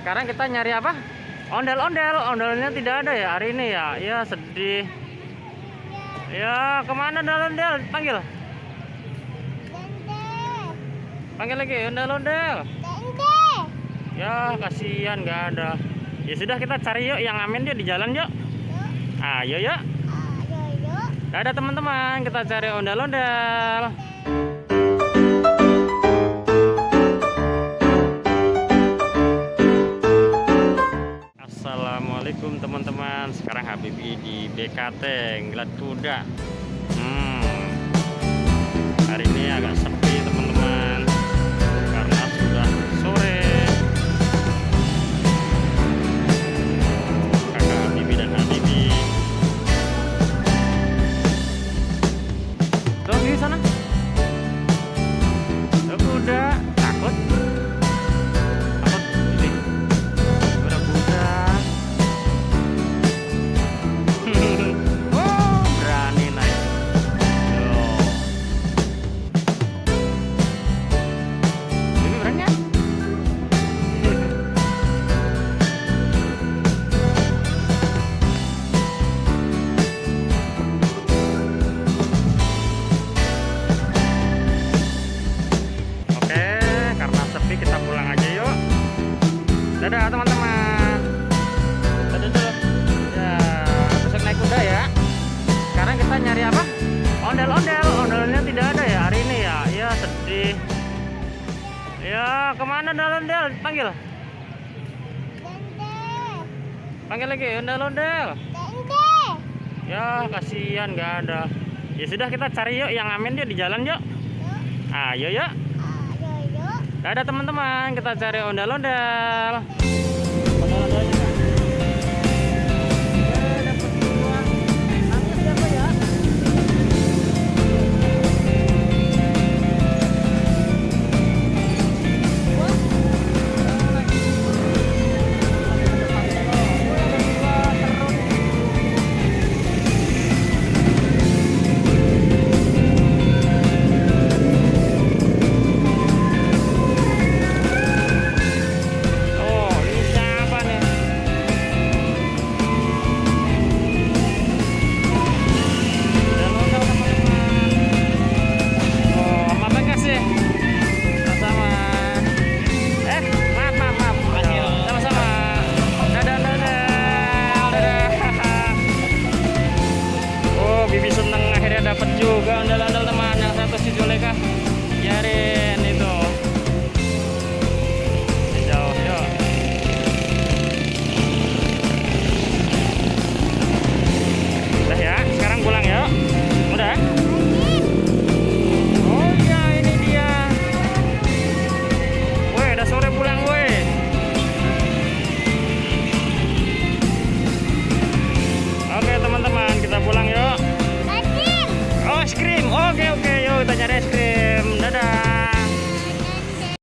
Sekarang kita nyari apa? Ondel-ondel. Ondelnya tidak ada ya hari ini ya. Ya sedih. Ya kemana ondel-ondel? Panggil. Panggil lagi ondel-ondel. Ya kasihan nggak ada. Ya sudah kita cari yuk yang amin dia di jalan yuk. Ayo yuk. Ada teman-teman kita cari ondel-ondel. Assalamualaikum teman-teman. Sekarang Habibi di BKT ngeliat kuda. Hari ini agak sepi teman-teman karena sudah sore. Kakak Habibi dan Habibi. Tuh di sana. Tuh kuda takut. Kita pulang aja yuk. Dadah teman-teman. Dadah dulu. Ya, besok naik kuda ya. Sekarang kita nyari apa? Ondel-ondel. Ondelnya tidak ada ya hari ini ya. Ya sedih. Ya kemana ondel-ondel? Panggil. Panggil lagi ondel-ondel. Ya kasihan nggak ada. Ya sudah kita cari yuk yang amin dia di jalan yuk. Ayo yuk. Ada teman-teman, kita cari ondel-ondel. Bibi seneng akhirnya dapat juga ondel-ondel teman. Yang satu si Juleka biarin itu jauh yuk. Udah ya, sekarang pulang yuk. Udah. Oh iya ini dia. Woi udah sore pulang woi. Oke teman-teman kita pulang yuk. Es krim, oke, yuk kita nyari es krim.